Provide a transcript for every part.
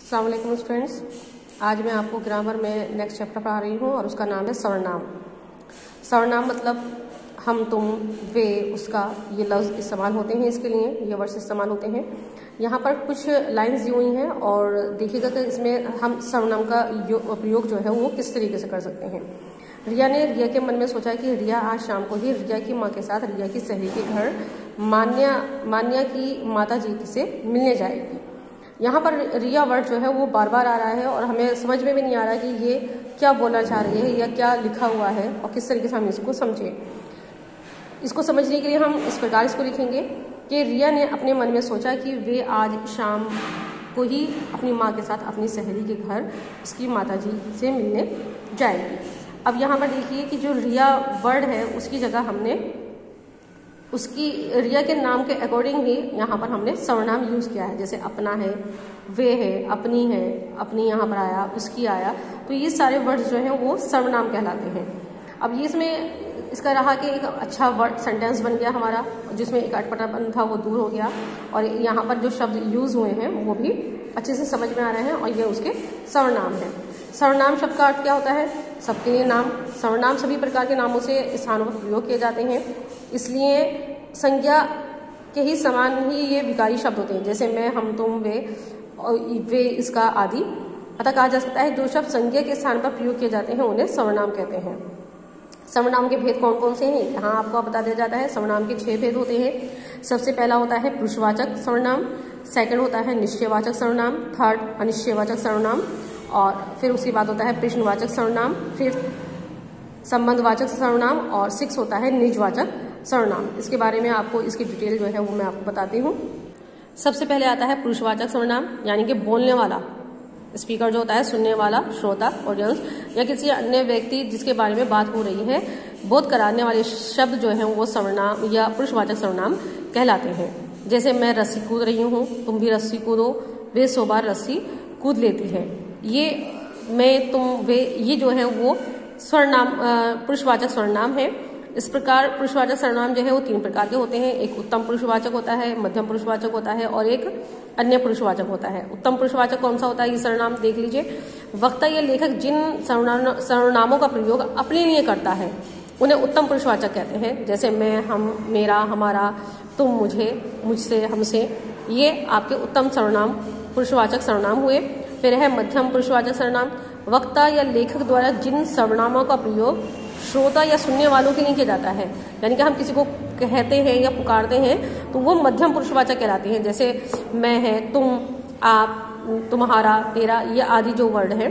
अस्सलाम वालेकुम स्टूडेंट्स, आज मैं आपको ग्रामर में नेक्स्ट चैप्टर पढ़ा रही हूँ और उसका नाम है सर्वनाम। सर्वनाम मतलब हम, तुम, वे, उसका, ये लफ्ज़ इस्तेमाल होते हैं, इसके लिए ये वर्ड्स इस्तेमाल होते हैं। यहाँ पर कुछ लाइंस दी हुई हैं और देखिएगा कि इसमें हम सर्वनाम का प्रयोग जो है वो किस तरीके से कर सकते हैं। रिया ने रिया के मन में सोचा कि रिया आज शाम को ही रिया की माँ के साथ रिया की सहेली के घर मान्या की माता जी से मिलने जाएगी। यहाँ पर रिया वर्ड जो है वो बार बार आ रहा है और हमें समझ में भी नहीं आ रहा कि ये क्या बोलना चाह रही है या क्या लिखा हुआ है और किस तरीके से हम इसको समझें। इसको समझने के लिए हम इस प्रकार इसको लिखेंगे कि रिया ने अपने मन में सोचा कि वे आज शाम को ही अपनी माँ के साथ अपनी सहेली के घर उसकी माता जी से मिलने जाएगी। अब यहाँ पर देखिए कि जो रिया वर्ड है उसकी जगह हमने उसकी रिया के नाम के अकॉर्डिंग ही यहाँ पर हमने सर्वनाम यूज़ किया है। जैसे अपना है, वे है, अपनी यहाँ पर आया, उसकी आया, तो ये सारे वर्ड्स जो हैं वो सर्वनाम कहलाते हैं। अब ये इसमें इसका रहा कि एक अच्छा वर्ड सेंटेंस बन गया हमारा, जिसमें एक अटपटापन था वो दूर हो गया और यहाँ पर जो शब्द यूज़ हुए हैं वो भी अच्छे से समझ में आ रहे हैं और ये उसके सर्वनाम है। सर्वनाम शब्द का अर्थ क्या होता है? सबके लिए नाम। सर्वनाम सभी प्रकार के नामों से स्थानों पर प्रयोग किए जाते हैं, इसलिए संज्ञा के ही समान ही ये विकारी शब्द होते हैं। जैसे मैं, हम, तुम, वे, इसका आदि। अतः कहा जा सकता है जो शब्द संज्ञा के स्थान पर प्रयोग किए जाते हैं उन्हें सर्वनाम कहते हैं। सर्वनाम के भेद कौन कौन से हैं यहाँ आपको बता दिया जाता है। सर्वनाम के 6 भेद होते हैं। सबसे पहला होता है पुरुषवाचक सर्वनाम, सेकंड होता है निश्चयवाचक सर्वनाम, थर्ड अनिश्चयवाचक सर्वनाम और फिर उसके बाद होता है प्रश्नवाचक सर्वनाम, फिर संबंधवाचक सर्वनाम और 6 होता है निजवाचक सर्वनाम। इसके बारे में आपको इसकी डिटेल जो है वो मैं आपको बताती हूँ। सबसे पहले आता है पुरुषवाचक सर्वनाम, यानी कि बोलने वाला, स्पीकर जो होता है, सुनने वाला, श्रोता, ऑडियंस या किसी अन्य व्यक्ति जिसके बारे में बात हो रही है, बोध कराने वाले शब्द जो हैं वो सर्वनाम या पुरुषवाचक सर्वनाम कहलाते हैं। जैसे मैं रस्सी कूद रही हूँ, तुम भी रस्सी कूदो, वे 100 बार रस्सी कूद लेती है। ये मैं, तुम, वे, ये जो है वो सर्वनाम पुरुषवाचक सर्वनाम है। इस प्रकार पुरुषवाचक सर्वनाम जो है वो 3 प्रकार के होते हैं। एक उत्तम पुरुषवाचक होता है, मध्यम पुरुषवाचक होता है और एक अन्य पुरुषवाचक होता है। उत्तम पुरुषवाचक कौन सा होता है? ये सर्वनाम देख लीजिए। वक्ता या लेखक जिन सर्वनामों का प्रयोग अपने लिए करता है उन्हें उत्तम पुरुषवाचक कहते हैं। जैसे मैं, हम, मेरा, हमारा, तुम, मुझे, मुझसे, हमसे, ये आपके उत्तम सर्वनाम पुरुषवाचक सर्वनाम हुए। फिर है मध्यम पुरुषवाचक सर्वनाम, वक्ता या लेखक द्वारा जिन सर्वनामों का प्रयोग श्रोता या सुनने वालों के लिए किया जाता है, यानी कि हम किसी को कहते हैं या पुकारते हैं तो वो मध्यम पुरुषवाचक कहलाते हैं। जैसे मैं है, तुम, आप, तुम्हारा, तेरा, ये आदि जो वर्ड है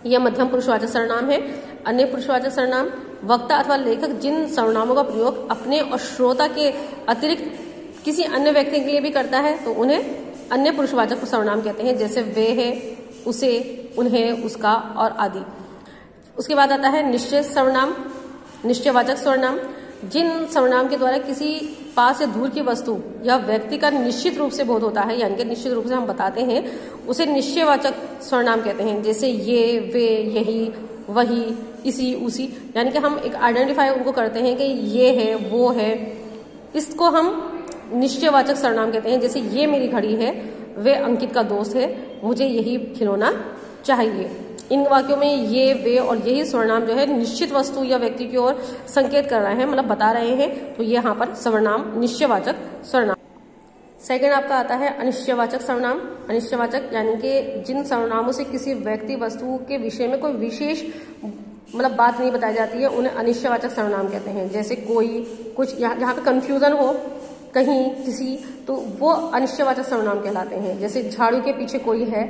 यह मध्यम पुरुषवाचक सर्वनाम है। अन्य पुरुषवाचक सर्वनाम, वक्ता अथवा लेखक जिन सर्वनामों का प्रयोग अपने और श्रोता के अतिरिक्त किसी अन्य व्यक्ति के लिए भी करता है तो उन्हें अन्य पुरुषवाचक सर्वनाम कहते हैं। जैसे वे है, उसे, उन्हें, उसका और आदि। उसके बाद आता है निश्चय सर्वनाम, निश्चयवाचक सर्वनाम, जिन सर्वनाम के द्वारा किसी पास या दूर की वस्तु या व्यक्ति का निश्चित रूप से बोध होता है, यानी कि निश्चित रूप से हम बताते हैं, उसे निश्चयवाचक सर्वनाम कहते हैं। जैसे ये, वे, यही, वही, इसी, उसी, यानी कि हम एक आइडेंटिफाई उनको करते हैं कि ये है, वो है, इसको हम निश्चयवाचक सर्वनाम कहते हैं। जैसे ये मेरी घड़ी है, वे अंकित का दोस्त है, मुझे यही खिलौना चाहिए। इन वाक्यों में ये, वे और यही सर्वनाम जो है निश्चित वस्तु या व्यक्ति की ओर संकेत कर रहे हैं, मतलब बता रहे हैं, तो ये यहाँ पर सर्वनाम निश्चयवाचक सर्वनाम। सेकंड आपका आता है अनिश्चयवाचक सर्वनाम। अनिश्चयवाचक यानी कि जिन सर्वनामों से किसी व्यक्ति वस्तु के विषय में कोई विशेष मतलब बात नहीं बताई जाती है उन्हें अनिश्चयवाचक सर्वनाम कहते हैं। जैसे कोई, कुछ, जहाँ पे कंफ्यूजन हो कहीं, किसी, तो वो अनिश्चयवाचक सर्वनाम कहलाते हैं। जैसे झाड़ू के पीछे कोई है,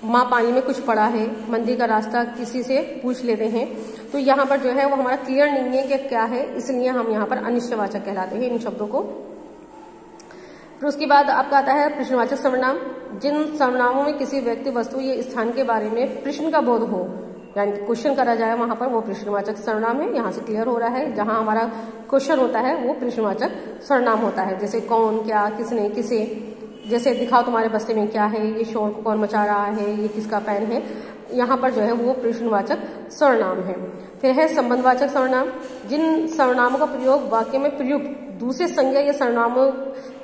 माँ पानी में कुछ पड़ा है, मंदिर का रास्ता किसी से पूछ लेते हैं, तो यहाँ पर जो है वो हमारा क्लियर नहीं है कि क्या है, इसलिए हम यहाँ पर अनिश्चयवाचक कहलाते हैं इन शब्दों को। फिर उसके बाद आपका आता है प्रश्नवाचक सर्वनाम, जिन सर्वनामों में किसी व्यक्ति, वस्तु या स्थान के बारे में प्रश्न का बोध हो, यानी कि क्वेश्चन करा जाए, वहां पर वो प्रश्नवाचक सर्वनाम है। यहाँ से क्लियर हो रहा है, जहां हमारा क्वेश्चन होता है वो प्रश्नवाचक सर्वनाम होता है। जैसे कौन, क्या, किसने, किसे, जैसे दिखाओ तुम्हारे बस्ते में क्या है, ये शोर को कौन मचा रहा है, ये किसका पेन है, यहाँ पर जो है वो प्रश्नवाचक सर्वनाम है। फिर है संबंधवाचक सर्वनाम, जिन सर्वनामों का प्रयोग वाक्य में प्रयुक्त दूसरे संज्ञा या सर्वनामों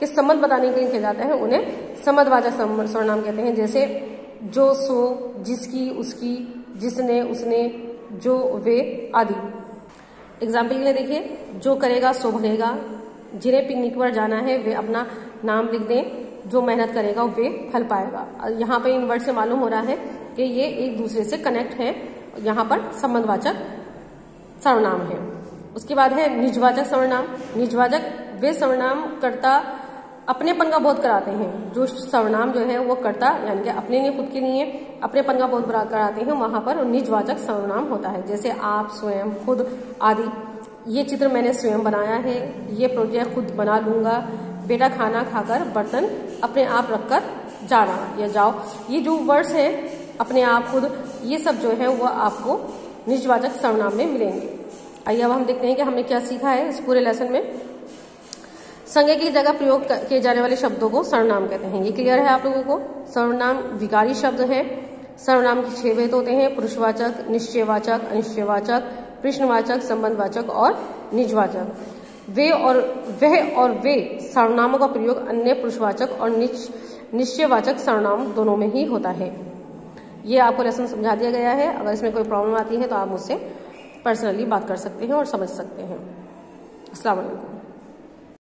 के संबंध बताने के लिए किया जाता है उन्हें संबंधवाचक सर्वनाम कहते हैं। जैसे जो, सो, जिसकी, उसकी, जिसने, उसने, जो, वे आदि। एग्जाम्पल के लिए देखिए, जो करेगा सो भरेगा, जिन्हें पिकनिक पर जाना है वे अपना नाम लिख दें, जो मेहनत करेगा वे फल पाएगा। यहाँ पर इन वर्ड से मालूम हो रहा है कि ये एक दूसरे से कनेक्ट है, यहाँ पर संबंधवाचक सर्वनाम है। उसके बाद है निजवाचक सर्वनाम। निजवाचक वे सर्वनाम कर्ता अपनेपन का बोध कराते हैं। जो सर्वनाम जो है वो कर्ता यानी कि अपने लिए, खुद के लिए अपनेपन का बोध कराते हैं, वहां पर निजवाचक सर्वनाम होता है। जैसे आप, स्वयं, खुद आदि। ये चित्र मैंने स्वयं बनाया है, ये प्रोजेक्ट खुद बना लूंगा, बेटा खाना खाकर बर्तन अपने आप रखकर जाना या जाओ। ये जो वर्ड्स है अपने आप, खुद, ये सब जो है वो आपको निजवाचक सर्वनाम में मिलेंगे। आइए अब हम देखते हैं कि हमने क्या सीखा है इस पूरे लेसन में। संज्ञा की जगह प्रयोग किए जाने वाले शब्दों को सर्वनाम कहते हैं। ये क्लियर है आप लोगों को। सर्वनाम विकारी शब्द है। सर्वनाम के 6 भेद होते हैं: पुरुषवाचक, निश्चयवाचक, अनिश्चयवाचक, प्रश्नवाचक, संबंधवाचक और निजवाचक। वे और वह और वे सर्वनामों का प्रयोग अन्य पुरुषवाचक और निश्चयवाचक सर्वनाम दोनों में ही होता है। ये आपको लेसन समझा दिया गया है। अगर इसमें कोई प्रॉब्लम आती है तो आप मुझसे पर्सनली बात कर सकते हैं और समझ सकते हैं। अस्सलाम वालेकुम।